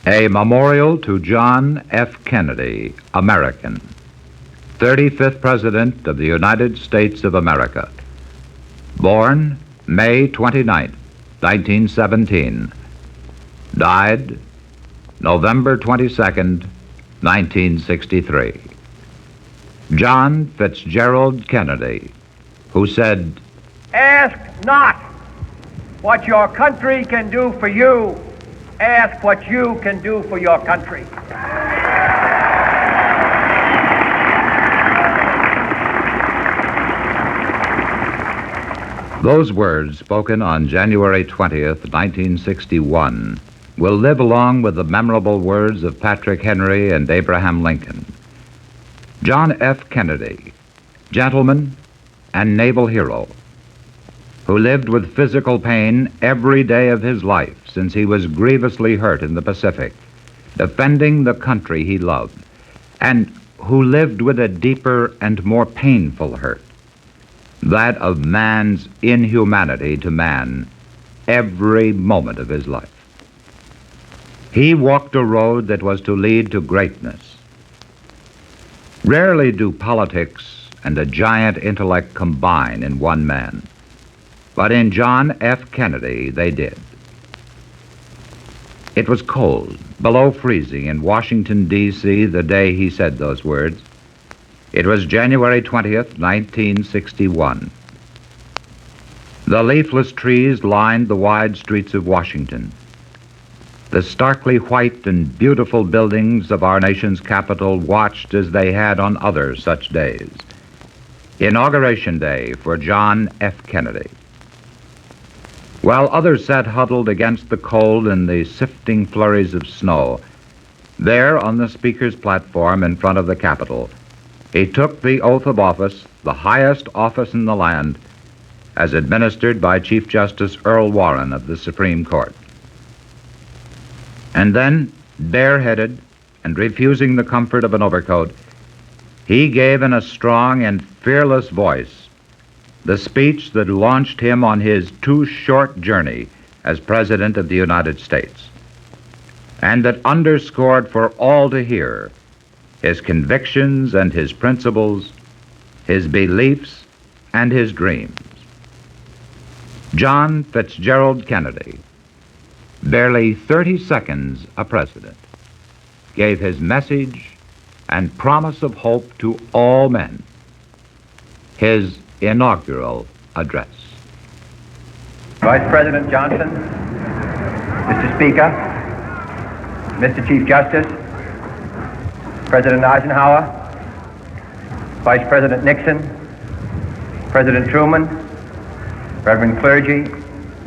A memorial to John F. Kennedy, American, 35th President of the United States of America. Born May 29, 1917. Died November 22, 1963. John Fitzgerald Kennedy, who said, "Ask not what your country can do for you. Ask what you can do for your country." Those words, spoken on January 20th, 1961, will live along with the memorable words of Patrick Henry and Abraham Lincoln. John F. Kennedy, gentleman and naval hero, who lived with physical pain every day of his life since he was grievously hurt in the Pacific, defending the country he loved, and who lived with a deeper and more painful hurt, that of man's inhumanity to man every moment of his life. He walked a road that was to lead to greatness. Rarely do politics and a giant intellect combine in one man, but in John F. Kennedy they did. It was cold, below freezing in Washington, D.C. the day he said those words. It was January 20th, 1961. The leafless trees lined the wide streets of Washington. The starkly white and beautiful buildings of our nation's capital watched as they had on other such days. Inauguration Day for John F. Kennedy. While others sat huddled against the cold and the sifting flurries of snow, there on the Speaker's platform in front of the Capitol, he took the oath of office, the highest office in the land, as administered by Chief Justice Earl Warren of the Supreme Court. And then, bareheaded and refusing the comfort of an overcoat, he gave in a strong and fearless voice the speech that launched him on his too short journey as President of the United States, and that underscored for all to hear his convictions and his principles, his beliefs and his dreams. John Fitzgerald Kennedy, barely 30 seconds a president, gave his message and promise of hope to all men, his inaugural address. Vice President Johnson, Mr. Speaker, Mr. Chief Justice, President Eisenhower, Vice President Nixon, President Truman, Reverend clergy,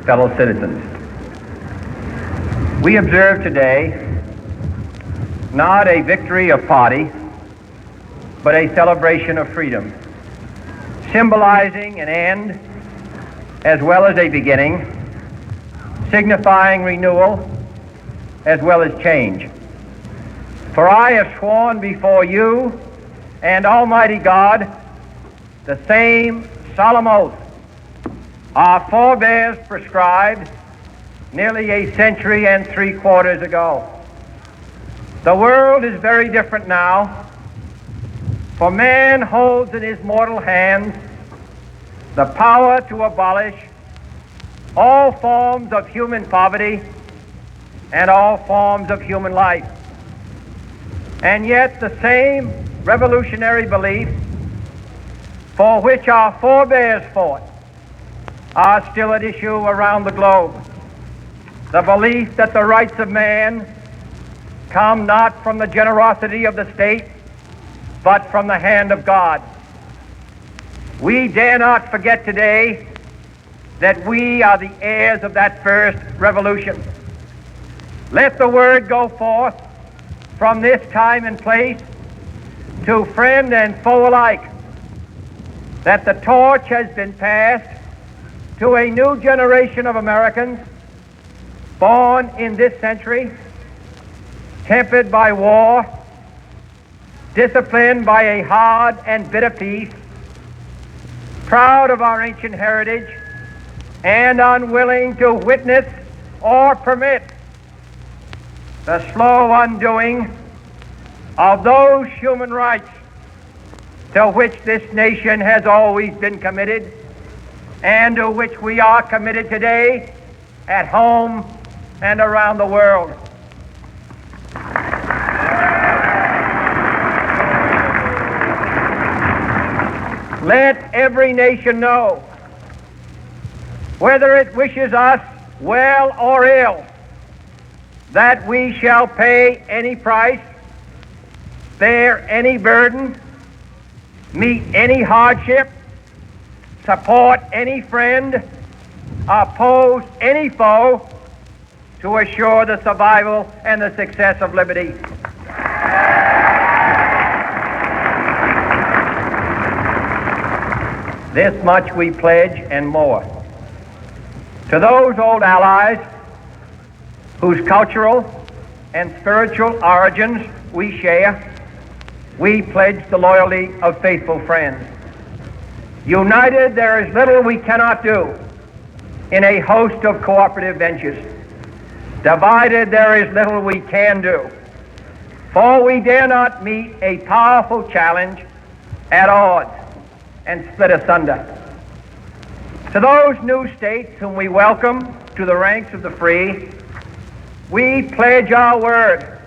fellow citizens. We observe today not a victory of party, but a celebration of freedom, symbolizing an end as well as a beginning, signifying renewal as well as change. For I have sworn before you and Almighty God the same solemn oath our forebears prescribed nearly a century and 3/4 ago. The world is very different now, for man holds in his mortal hands the power to abolish all forms of human poverty and all forms of human life. And yet the same revolutionary beliefs for which our forebears fought are still at issue around the globe. The belief that the rights of man come not from the generosity of the state, but from the hand of God. We dare not forget today that we are the heirs of that first revolution. Let the word go forth from this time and place to friend and foe alike that the torch has been passed to a new generation of Americans born in this century, tempered by war, disciplined by a hard and bitter peace, proud of our ancient heritage, and unwilling to witness or permit the slow undoing of those human rights to which this nation has always been committed and to which we are committed today at home and around the world. Let every nation know, whether it wishes us well or ill, that we shall pay any price, bear any burden, meet any hardship, support any friend, oppose any foe to assure the survival and the success of liberty. This much we pledge and more. To those old allies whose cultural and spiritual origins we share, we pledge the loyalty of faithful friends. United, there is little we cannot do in a host of cooperative ventures. Divided, there is little we can do, for we dare not meet a powerful challenge at odds and split asunder. To those new states whom we welcome to the ranks of the free, we pledge our word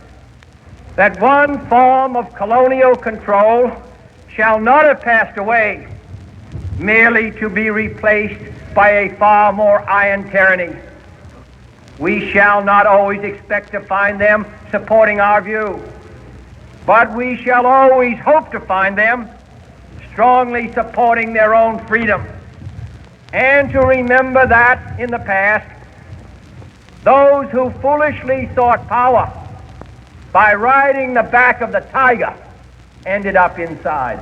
that one form of colonial control shall not have passed away merely to be replaced by a far more iron tyranny. We shall not always expect to find them supporting our view, but we shall always hope to find them strongly supporting their own freedom, and to remember that in the past, those who foolishly sought power by riding the back of the tiger ended up inside.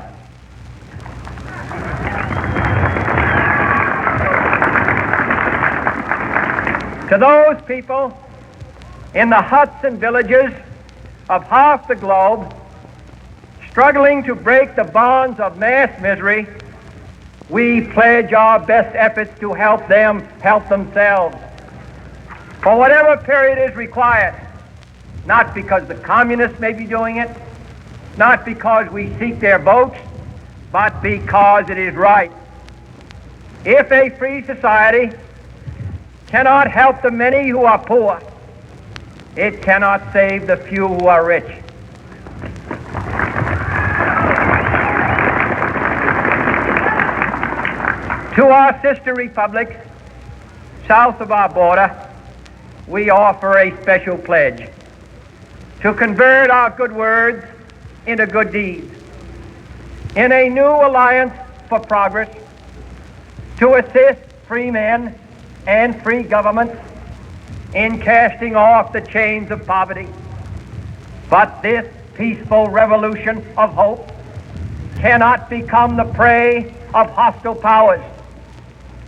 To those people in the huts and villages of half the globe struggling to break the bonds of mass misery, we pledge our best efforts to help them help themselves for whatever period is required, not because the communists may be doing it, not because we seek their votes, but because it is right. If a free society cannot help the many who are poor, it cannot save the few who are rich. To our sister republics south of our border, we offer a special pledge to convert our good words into good deeds, in a new alliance for progress, to assist free men and free governments in casting off the chains of poverty. But this peaceful revolution of hope cannot become the prey of hostile powers.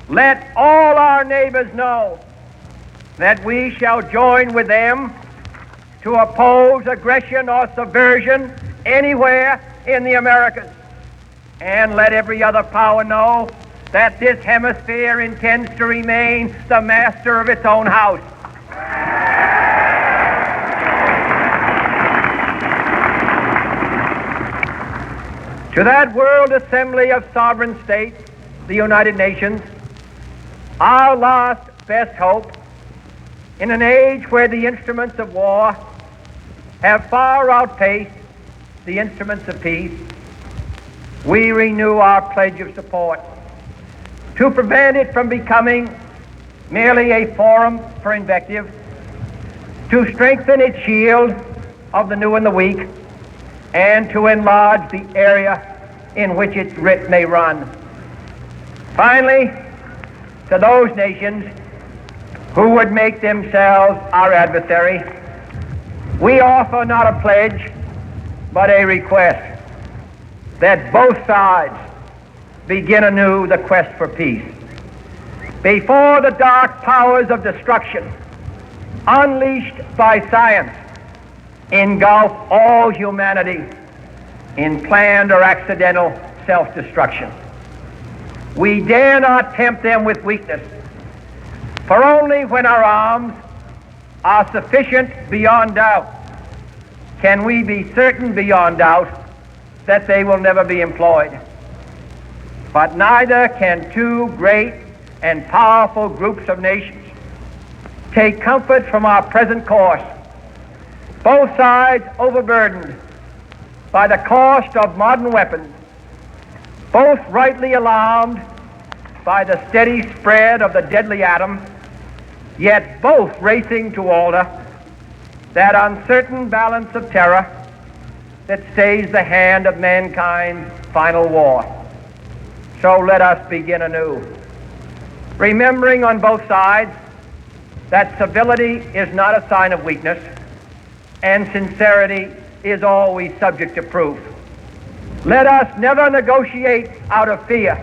Let all our neighbors know that we shall join with them to oppose aggression or subversion anywhere in the Americas. And let every other power know that this hemisphere intends to remain the master of its own house. To that world assembly of sovereign states, the United Nations, our last best hope, in an age where the instruments of war have far outpaced the instruments of peace, we renew our pledge of support to prevent it from becoming merely a forum for invective, to strengthen its shield of the new and the weak, and to enlarge the area in which its writ may run. Finally, to those nations who would make themselves our adversary, we offer not a pledge, but a request that both sides begin anew the quest for peace. Before the dark powers of destruction, unleashed by science, engulf all humanity in planned or accidental self-destruction, we dare not tempt them with weakness, for only when our arms are sufficient beyond doubt, can we be certain beyond doubt that they will never be employed. But neither can two great and powerful groups of nations take comfort from our present course, both sides overburdened by the cost of modern weapons, both rightly alarmed by the steady spread of the deadly atom, yet both racing to alter that uncertain balance of terror that stays the hand of mankind's final war. So let us begin anew, remembering on both sides that civility is not a sign of weakness, and sincerity is always subject to proof. Let us never negotiate out of fear,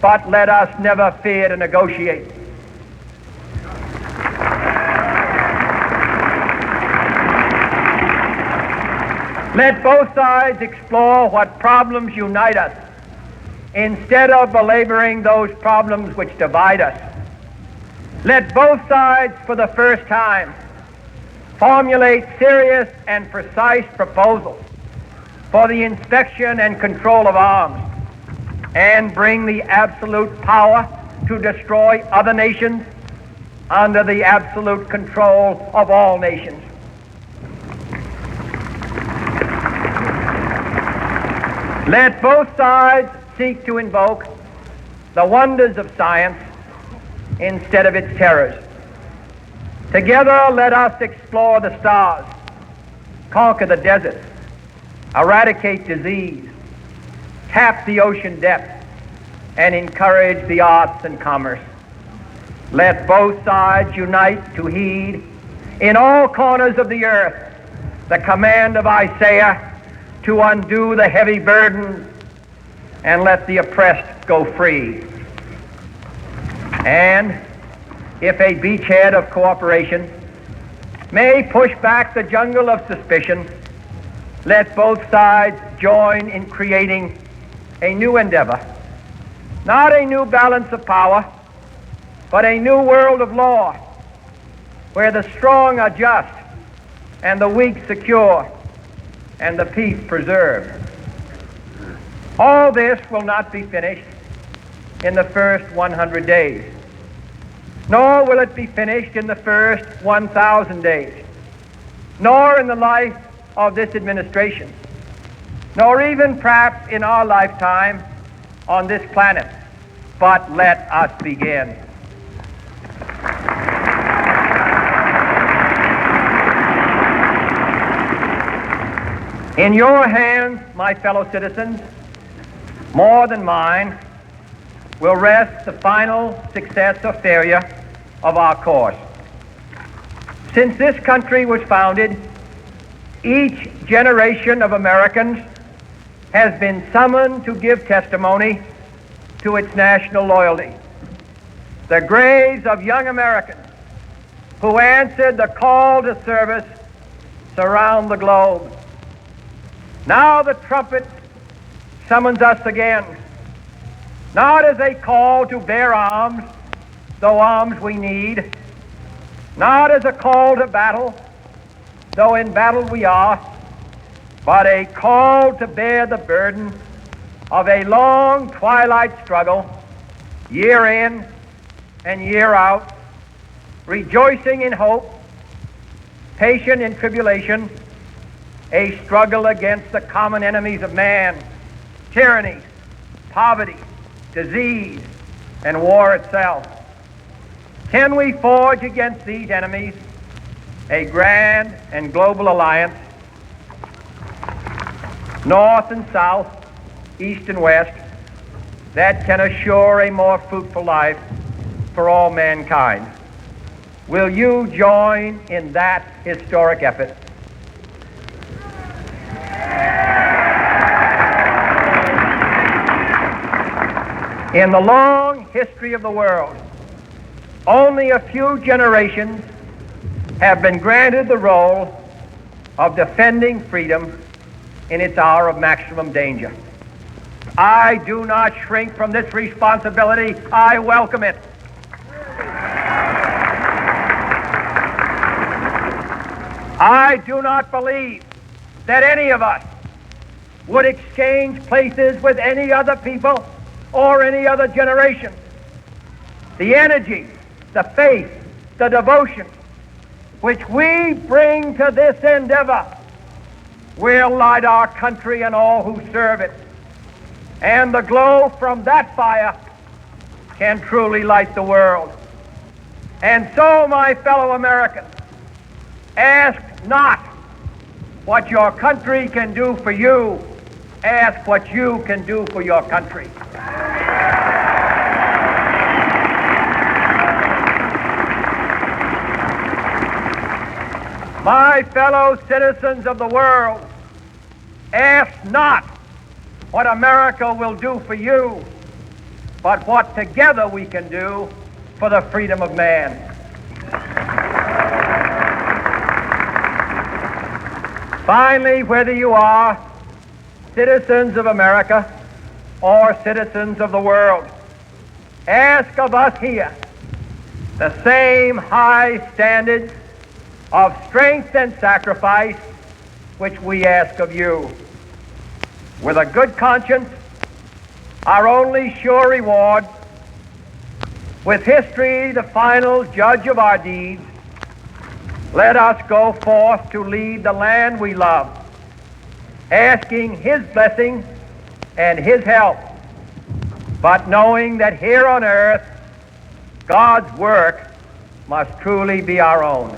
but let us never fear to negotiate. Let both sides explore what problems unite us, instead of belaboring those problems which divide us. Let both sides, for the first time, formulate serious and precise proposals for the inspection and control of arms, and bring the absolute power to destroy other nations under the absolute control of all nations. Let both sides seek to invoke the wonders of science instead of its terrors. Together, let us explore the stars, conquer the deserts, eradicate disease, tap the ocean depths, and encourage the arts and commerce. Let both sides unite to heed in all corners of the earth the command of Isaiah to undo the heavy burdens and let the oppressed go free. And if a beachhead of cooperation may push back the jungle of suspicion, let both sides join in creating a new endeavor, not a new balance of power, but a new world of law, where the strong are just and the weak secure and the peace preserved. All this will not be finished in the first 100 days, nor will it be finished in the first 1,000 days, nor in the life of this administration, nor even perhaps in our lifetime on this planet. But let us begin. In your hands, my fellow citizens, more than mine, will rest the final success or failure of our course. Since this country was founded, each generation of Americans has been summoned to give testimony to its national loyalty. The graves of young Americans who answered the call to service surround the globe. Now the trumpet summons us again, not as a call to bear arms, though arms we need, not as a call to battle, though in battle we are, but a call to bear the burden of a long twilight struggle, year in and year out, rejoicing in hope, patient in tribulation, a struggle against the common enemies of man, tyranny, poverty, disease, and war itself. Can we forge against these enemies a grand and global alliance, north and south, east and west, that can assure a more fruitful life for all mankind? Will you join in that historic effort? In the long history of the world, only a few generations have been granted the role of defending freedom in its hour of maximum danger. I do not shrink from this responsibility. I welcome it. I do not believe that any of us would exchange places with any other people or any other generation. The energy, the faith, the devotion which we bring to this endeavor will light our country and all who serve it. And the glow from that fire can truly light the world. And so, my fellow Americans, ask not what your country can do for you, ask what you can do for your country. My fellow citizens of the world, ask not what America will do for you, but what together we can do for the freedom of man. Finally, whether you are citizens of America or citizens of the world, ask of us here the same high standards of strength and sacrifice which we ask of you. With a good conscience, our only sure reward, with history the final judge of our deeds, let us go forth to lead the land we love, asking his blessing and his help, but knowing that here on earth God's work must truly be our own.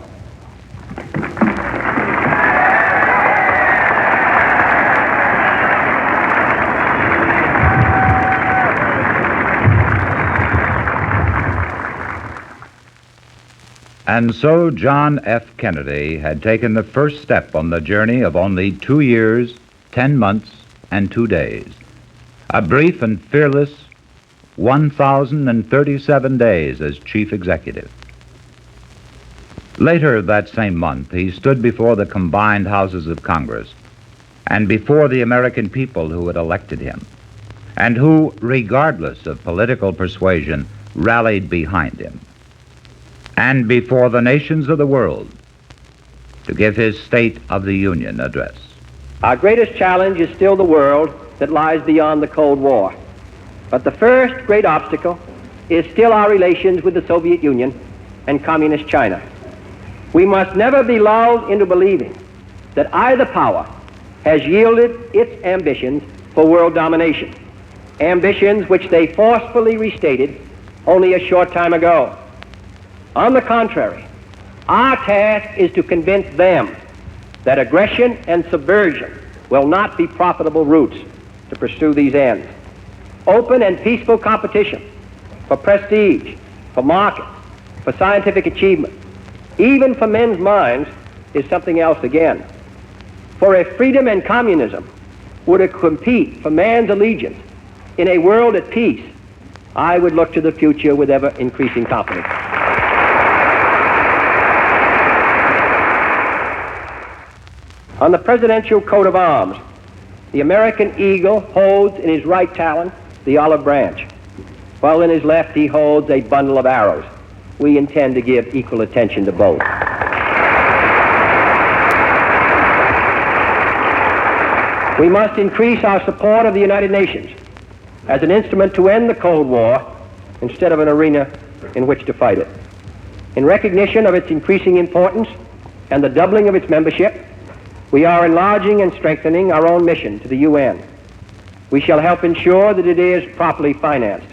And so John F. Kennedy had taken the first step on the journey of only 2 years, 10 months, and 2 days. A brief and fearless 1,037 days as chief executive. Later that same month, he stood before the combined houses of Congress and before the American people who had elected him and who, regardless of political persuasion, rallied behind him, and before the nations of the world to give his State of the Union address. Our greatest challenge is still the world that lies beyond the Cold War. But the first great obstacle is still our relations with the Soviet Union and Communist China. We must never be lulled into believing that either power has yielded its ambitions for world domination, ambitions which they forcefully restated only a short time ago. On the contrary, our task is to convince them that aggression and subversion will not be profitable routes to pursue these ends. Open and peaceful competition for prestige, for markets, for scientific achievement, even for men's minds, is something else again. For if freedom and communism were to compete for man's allegiance in a world at peace, I would look to the future with ever-increasing confidence. On the presidential coat of arms, the American eagle holds in his right talon the olive branch, while in his left he holds a bundle of arrows. We intend to give equal attention to both. We must increase our support of the United Nations as an instrument to end the Cold War instead of an arena in which to fight it. In recognition of its increasing importance and the doubling of its membership, we are enlarging and strengthening our own mission to the UN. We shall help ensure that it is properly financed.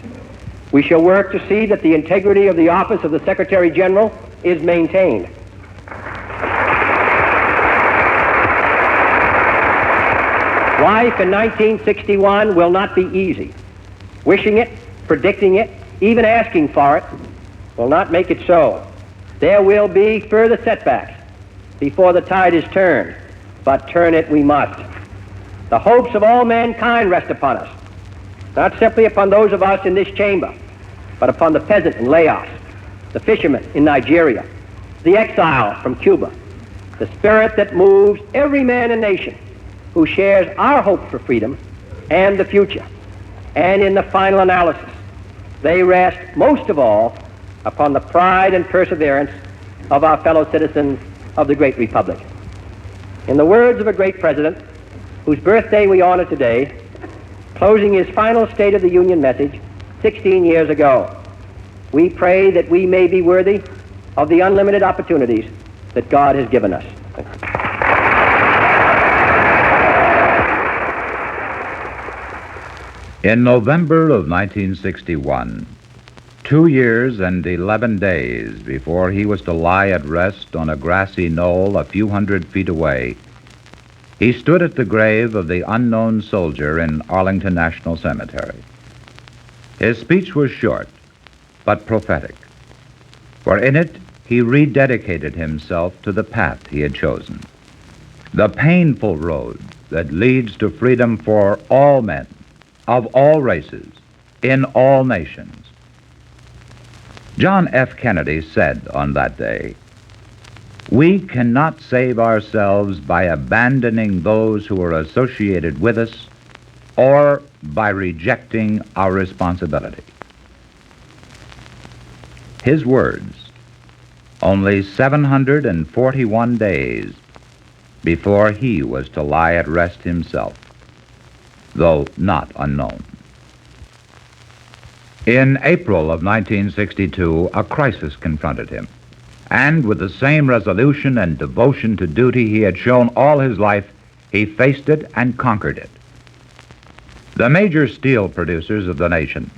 We shall work to see that the integrity of the office of the Secretary General is maintained. Life in 1961 will not be easy. Wishing it, predicting it, even asking for it will not make it so. There will be further setbacks before the tide is turned, but turn it we must. The hopes of all mankind rest upon us, not simply upon those of us in this chamber, but upon the peasant in Laos, the fisherman in Nigeria, the exile from Cuba, the spirit that moves every man and nation who shares our hope for freedom and the future. And in the final analysis, they rest most of all upon the pride and perseverance of our fellow citizens of the great republic. In the words of a great president, whose birthday we honor today, closing his final State of the Union message 16 years ago, we pray that we may be worthy of the unlimited opportunities that God has given us. In November of 1961, 2 years and 11 days before he was to lie at rest on a grassy knoll a few hundred feet away, he stood at the grave of the unknown soldier in Arlington National Cemetery. His speech was short, but prophetic, for in it he rededicated himself to the path he had chosen, the painful road that leads to freedom for all men, of all races, in all nations. John F. Kennedy said on that day, "We cannot save ourselves by abandoning those who are associated with us or by rejecting our responsibility." His words, only 741 days before he was to lie at rest himself, though not unknown. In April of 1962, a crisis confronted him, and with the same resolution and devotion to duty he had shown all his life, he faced it and conquered it. The major steel producers of the nation,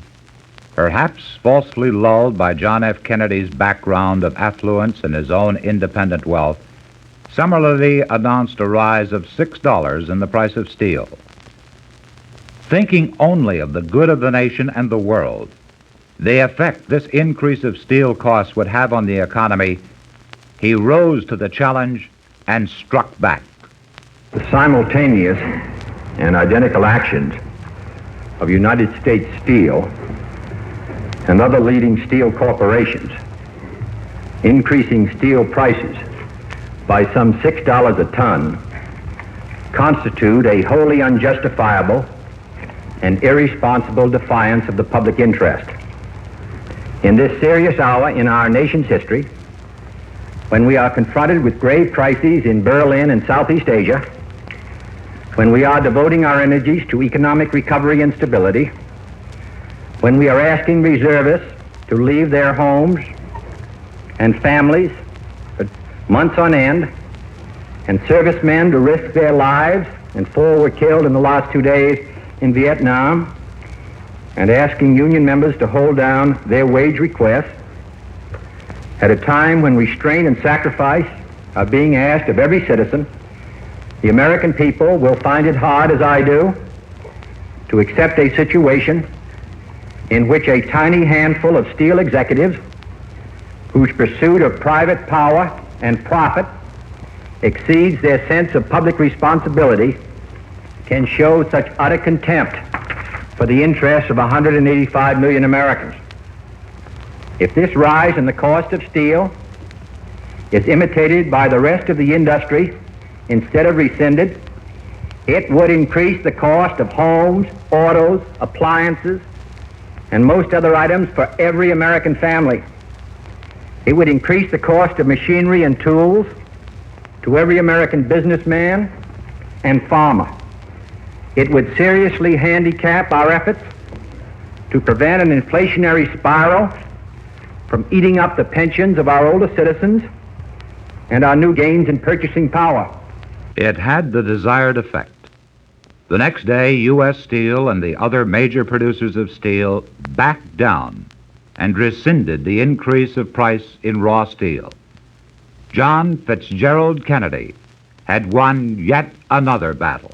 perhaps falsely lulled by John F. Kennedy's background of affluence and his own independent wealth, summarily announced a rise of $6 in the price of steel. Thinking only of the good of the nation and the world, the effect this increase of steel costs would have on the economy, he rose to the challenge and struck back. The simultaneous and identical actions of United States Steel and other leading steel corporations increasing steel prices by some $6 a ton constitute a wholly unjustifiable and irresponsible defiance of the public interest. In this serious hour in our nation's history, when we are confronted with grave crises in Berlin and Southeast Asia, when we are devoting our energies to economic recovery and stability, when we are asking reservists to leave their homes and families for months on end, and servicemen to risk their lives, and 4 were killed in the last 2 days in Vietnam, and asking union members to hold down their wage requests, at a time when restraint and sacrifice are being asked of every citizen, the American people will find it hard, as I do, to accept a situation in which a tiny handful of steel executives, whose pursuit of private power and profit exceeds their sense of public responsibility, can show such utter contempt for the interests of 185 million Americans. If this rise in the cost of steel is imitated by the rest of the industry instead of rescinded, it would increase the cost of homes, autos, appliances, and most other items for every American family. It would increase the cost of machinery and tools to every American businessman and farmer. It would seriously handicap our efforts to prevent an inflationary spiral from eating up the pensions of our older citizens and our new gains in purchasing power. It had the desired effect. The next day, U.S. Steel and the other major producers of steel backed down and rescinded the increase of price in raw steel. John Fitzgerald Kennedy had won yet another battle.